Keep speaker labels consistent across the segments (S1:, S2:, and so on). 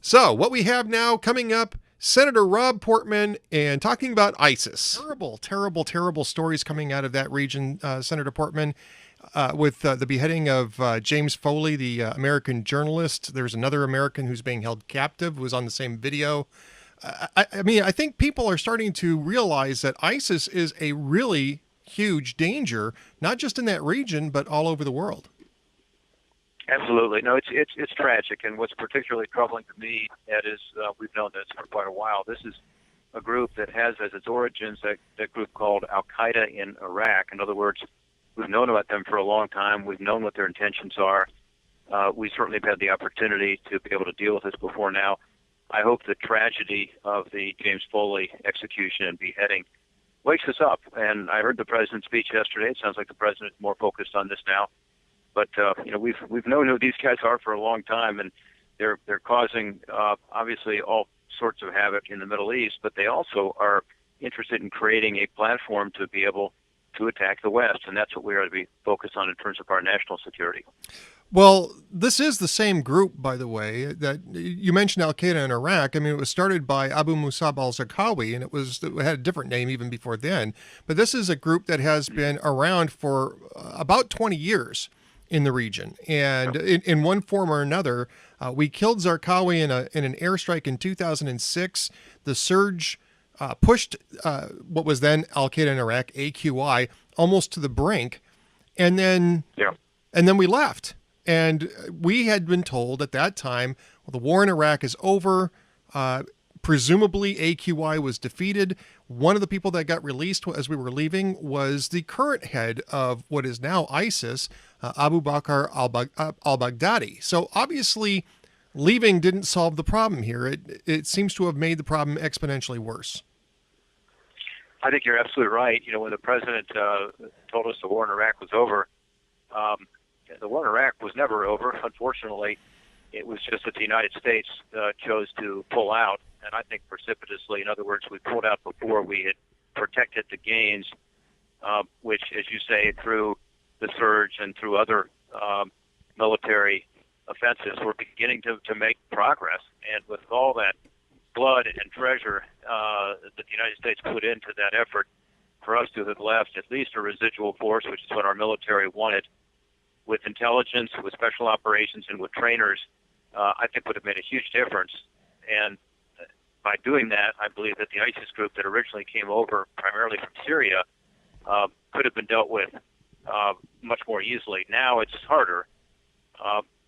S1: So, what we have now coming up, Senator Rob Portman and talking about ISIS. Terrible, terrible, terrible stories coming out of that region, Senator Portman, with the beheading of James Foley, the American journalist. There's another American who's being held captive, who was on the same video. I mean, I think people are starting to realize that ISIS is a really huge danger, not just in that region, but all over the world.
S2: Absolutely. No, it's tragic, and what's particularly troubling to me, Ed, is we've known this for quite a while. This is a group that has as its origins that group called Al-Qaeda in Iraq. In other words, we've known about them for a long time. We've known what their intentions are. We certainly have had the opportunity to be able to deal with this before now. I hope the tragedy of the James Foley execution and beheading wakes us up. And I heard the president's speech yesterday. It sounds like the president is more focused on this now. But we've known who these guys are for a long time, and they're causing obviously all sorts of havoc in the Middle East. But they also are interested in creating a platform to be able to attack the West, and that's what we are to be focused on in terms of our national security.
S1: Well, this is the same group, by the way, that you mentioned Al-Qaeda in Iraq. I mean, it was started by Abu Musab al-Zarqawi, and it had a different name even before then. But this is a group that has been around for about 20 years in the region. And in one form or another, we killed Zarqawi in an airstrike in 2006. The surge pushed what was then Al-Qaeda in Iraq, AQI, almost to the brink. And then we left. And we had been told at that time, well, the war in Iraq is over. Presumably AQI was defeated. One of the people that got released as we were leaving was the current head of what is now ISIS, Abu Bakr al-Baghdadi. So obviously leaving didn't solve the problem here. It seems to have made the problem exponentially worse.
S2: I think you're absolutely right. When the president told us the war in Iraq was over, the war in Iraq was never over. Unfortunately, it was just that the United States chose to pull out, and I think precipitously. In other words, we pulled out before we had protected the gains, which, as you say, through the surge and through other military offensives, we're beginning to make progress. And with all that blood and treasure that the United States put into that effort, for us to have left at least a residual force, which is what our military wanted, with intelligence, with special operations, and with trainers, I think would have made a huge difference. And by doing that, I believe that the ISIS group that originally came over primarily from Syria could have been dealt with much more easily. Now it's harder,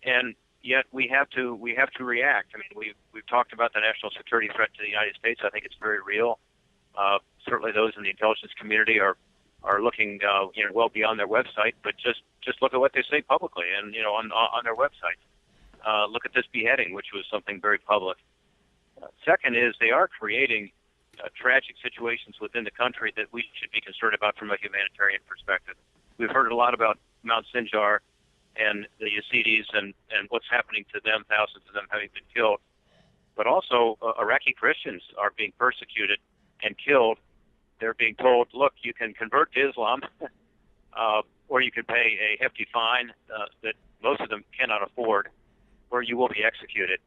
S2: and yet we have to react. I mean, we've talked about the national security threat to the United States. I think it's very real. Certainly, those in the intelligence community are looking well beyond their website, but just look at what they say publicly and on their website. Look at this beheading, which was something very public. Second is they are creating tragic situations within the country that we should be concerned about from a humanitarian perspective. We've heard a lot about Mount Sinjar and the Yazidis and what's happening to them, thousands of them having been killed. But also Iraqi Christians are being persecuted and killed. They're being told, look, you can convert to Islam or you can pay a hefty fine that most of them cannot afford, or you will be executed.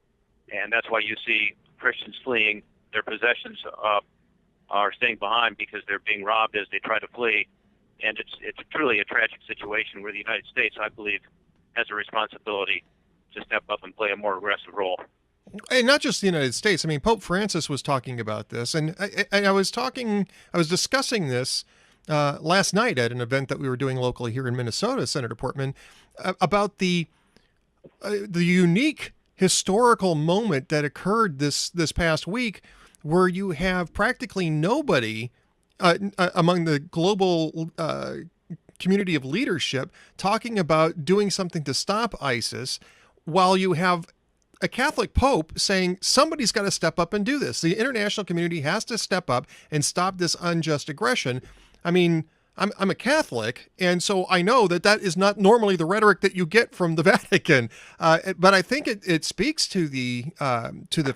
S2: And that's why you see Christians fleeing. Their possessions are staying behind because they're being robbed as they try to flee. And it's truly a tragic situation where the United States, I believe, has a responsibility to step up and play a more aggressive role.
S1: And not just the United States. I mean, Pope Francis was talking about this, and I was discussing this last night at an event that we were doing locally here in Minnesota, Senator Portman, about the unique historical moment that occurred this past week, where you have practically nobody among the global community of leadership talking about doing something to stop ISIS, while you have a Catholic Pope saying somebody's got to step up and do this. The international community has to step up and stop this unjust aggression. I mean, I'm a Catholic, and so I know that that is not normally the rhetoric that you get from the Vatican. But I think it speaks to the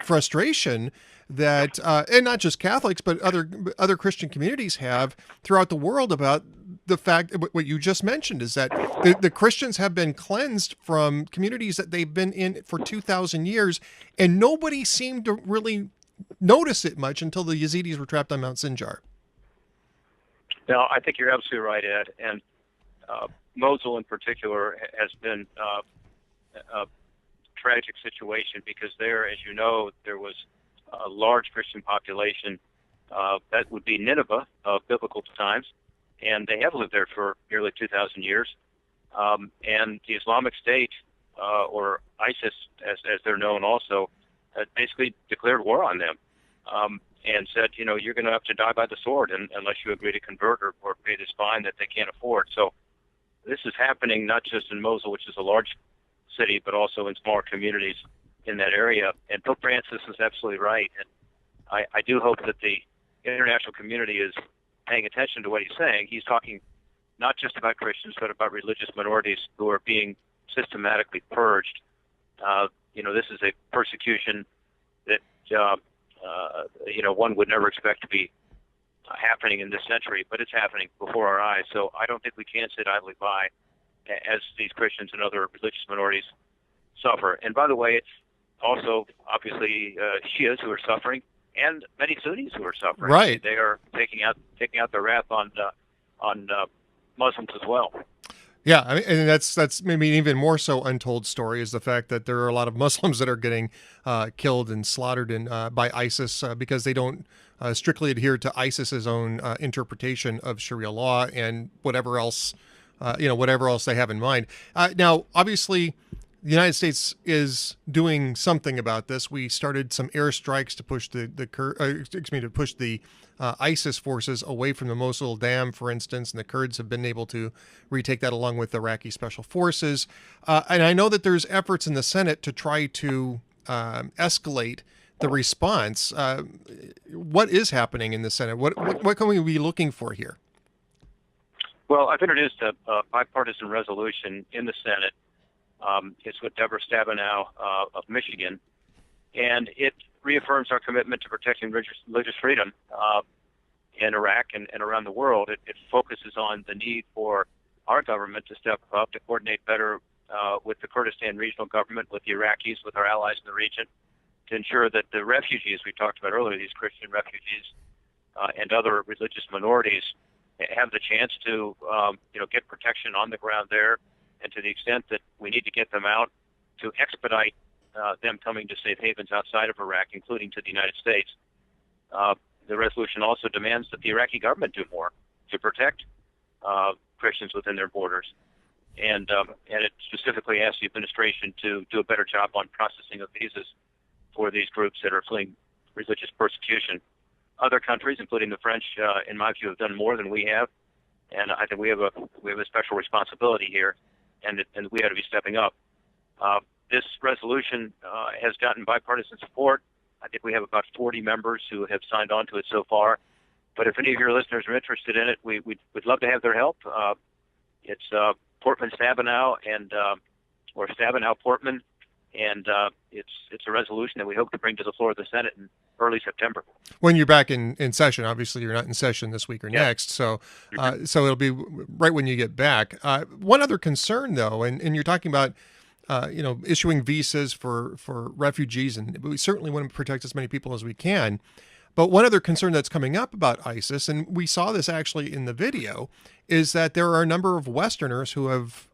S1: frustration that and not just Catholics, but other Christian communities have throughout the world about the fact what you just mentioned is that the Christians have been cleansed from communities that they've been in for 2,000 years, and nobody seemed to really notice it much until the Yazidis were trapped on Mount Sinjar.
S2: No, I think you're absolutely right, Ed. And Mosul in particular has been a tragic situation because there, as you know, there was a large Christian population that would be Nineveh of biblical times, and they have lived there for nearly 2,000 years. And the Islamic State, or ISIS, as they're known also, basically declared war on them. And said, you're going to have to die by the sword unless you agree to convert or pay this fine that they can't afford. So this is happening not just in Mosul, which is a large city, but also in smaller communities in that area. And Pope Francis is absolutely right. And I do hope that the international community is paying attention to what he's saying. He's talking not just about Christians, but about religious minorities who are being systematically purged. This is a persecution that one would never expect to be happening in this century, but it's happening before our eyes. So I don't think we can sit idly by as these Christians and other religious minorities suffer. And by the way, it's also obviously Shias who are suffering, and many Sunnis who are suffering.
S1: Right.
S2: They are taking out their wrath on Muslims as well.
S1: Yeah, I mean, and that's maybe an even more so untold story is the fact that there are a lot of Muslims that are getting killed and slaughtered by ISIS because they don't strictly adhere to ISIS's own interpretation of Sharia law and whatever else they have in mind. Now, obviously, the United States is doing something about this. We started some airstrikes to push the ISIS forces away from the Mosul Dam, for instance, and the Kurds have been able to retake that along with Iraqi special forces. And I know that there's efforts in the Senate to try to escalate the response. What is happening in the Senate? What can we be looking for here?
S2: Well, I've introduced a bipartisan resolution in the Senate. It's with Deborah Stabenow of Michigan, and it reaffirms our commitment to protecting religious freedom in Iraq and around the world. It focuses on the need for our government to step up, to coordinate better with the Kurdistan regional government, with the Iraqis, with our allies in the region, to ensure that the refugees we talked about earlier, these Christian refugees and other religious minorities, have the chance to get protection on the ground there, and to the extent that we need to get them out, to expedite them coming to safe havens outside of Iraq, including to the United States. The resolution also demands that the Iraqi government do more to protect Christians within their borders. And it specifically asks the administration to do a better job on processing of visas for these groups that are fleeing religious persecution. Other countries, including the French, in my view, have done more than we have, and I think we have a special responsibility here, and we ought to be stepping up. This resolution has gotten bipartisan support. I think we have about 40 members who have signed on to it so far. But if any of your listeners are interested in it, we'd love to have their help. It's Portman Stabenow or Stabenow Portman, and it's a resolution that we hope to bring to the floor of the Senate in early September.
S1: When you're back in session, obviously you're not in session this week or next, so so it'll be right when you get back. One other concern, though, and you're talking about issuing visas for refugees, and we certainly want to protect as many people as we can. But one other concern that's coming up about ISIS, and we saw this actually in the video, is that there are a number of Westerners who have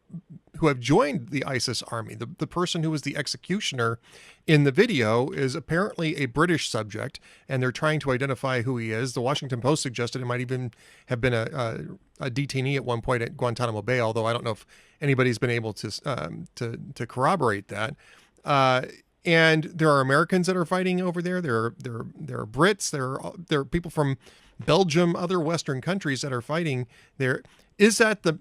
S1: joined the ISIS army. The person who was the executioner in the video is apparently a British subject, and they're trying to identify who he is. The Washington Post suggested it might even have been a detainee at one point at Guantanamo Bay, although I don't know if anybody's been able to corroborate that. And there are Americans that are fighting over there. There are Brits. There are people from Belgium, other Western countries that are fighting there. Is that the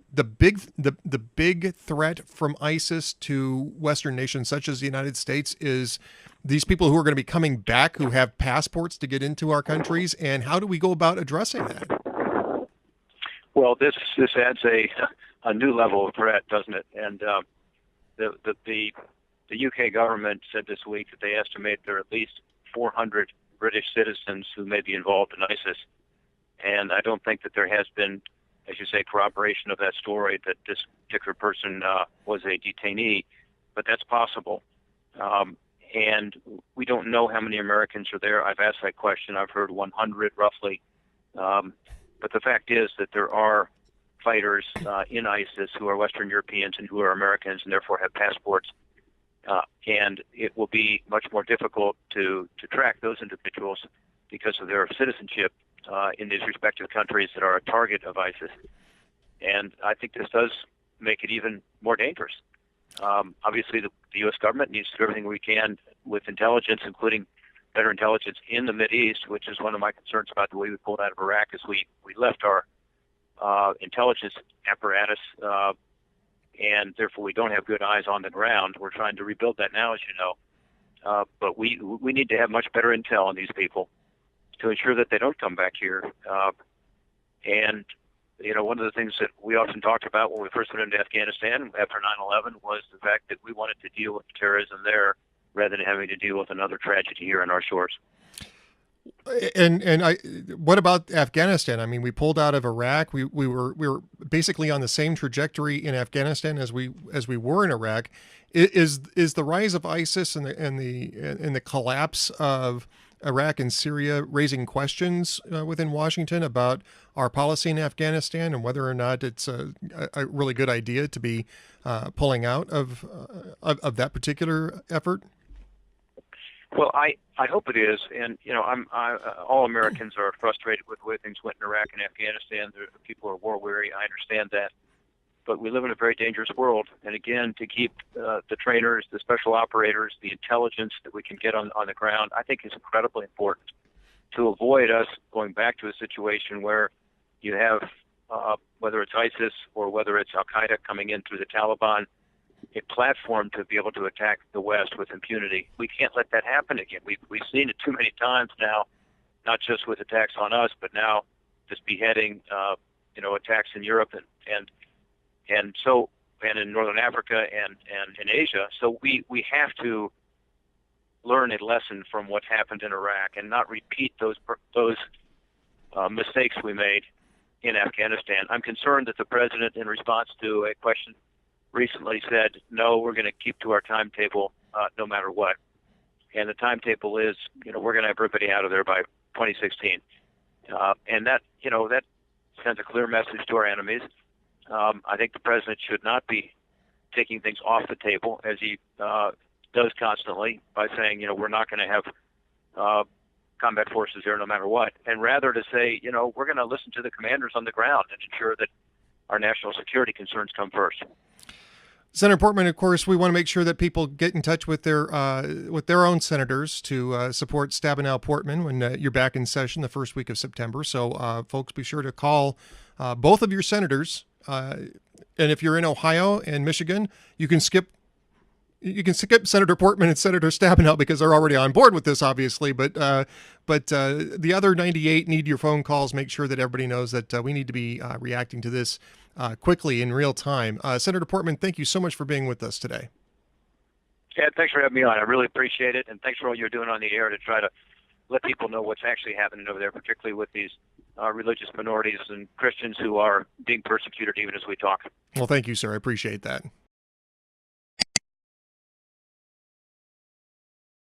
S1: big threat from ISIS to Western nations such as the United States? Is these people who are going to be coming back who have passports to get into our countries, and how do we go about addressing that?
S2: Well, this adds a new level of threat, doesn't it? And the UK government said this week that they estimate there are at least 400 British citizens who may be involved in ISIS. And I don't think that there has been, as you say, corroboration of that story that this particular person was a detainee, but that's possible. And we don't know how many Americans are there. I've asked that question. I've heard 100 roughly. But the fact is that there are fighters in ISIS who are Western Europeans and who are Americans and therefore have passports. And it will be much more difficult to track those individuals because of their citizenship in these respective countries that are a target of ISIS. And I think this does make it even more dangerous. Obviously, the U.S. government needs to do everything we can with intelligence, including better intelligence in the Mideast, which is one of my concerns about the way we pulled out of Iraq, is we left our intelligence apparatus, and therefore we don't have good eyes on the ground. We're trying to rebuild that now, as you know. But we need to have much better intel on these people to ensure that they don't come back here. And one of the things that we often talked about when we first went into Afghanistan after 9/11 was the fact that we wanted to deal with terrorism there rather than having to deal with another tragedy here on our shores.
S1: And what about Afghanistan? I mean, we pulled out of Iraq. We were basically on the same trajectory in Afghanistan as we were in Iraq. Is the rise of ISIS and the collapse of Iraq and Syria raising questions within Washington about our policy in Afghanistan and whether or not it's a really good idea to be pulling out of that particular effort?
S2: Well, I hope it is, and all Americans are frustrated with the way things went in Iraq and Afghanistan. People are war weary. I understand that, but we live in a very dangerous world. And again, to keep the trainers, the special operators, the intelligence that we can get on the ground, I think is incredibly important to avoid us going back to a situation where you have, whether it's ISIS or whether it's Al Qaeda coming in through the Taliban, a platform to be able to attack the West with impunity. We can't let that happen again. We've seen it too many times now, not just with attacks on us, but now just beheading, attacks in Europe and in Northern Africa and in Asia. So we have to learn a lesson from what happened in Iraq and not repeat those mistakes we made in Afghanistan. I'm concerned that the president, in response to a question recently, said, no, we're going to keep to our timetable no matter what. And the timetable is, we're going to have everybody out of there by 2016. And that sends a clear message to our enemies. I think the president should not be taking things off the table, as he does constantly, by saying, we're not going to have combat forces there no matter what. And rather to say, we're going to listen to the commanders on the ground and ensure that our national security concerns come first.
S1: Senator Portman, of course, we want to make sure that people get in touch with their own senators to support Stabenow Portman when you're back in session the first week of September. So, folks, be sure to call both of your senators. And if you're in Ohio and Michigan, you can skip Senator Portman and Senator Stabenow because they're already on board with this, obviously. But the other 98 need your phone calls. Make sure that everybody knows that we need to be reacting to this quickly in real time. Senator Portman, thank you so much for being with us today.
S2: Ed, thanks for having me on. I really appreciate it, and thanks for all you're doing on the air to try to let people know what's actually happening over there, particularly with these religious minorities and Christians who are being persecuted even as we talk.
S1: Well, thank you, sir. I appreciate that.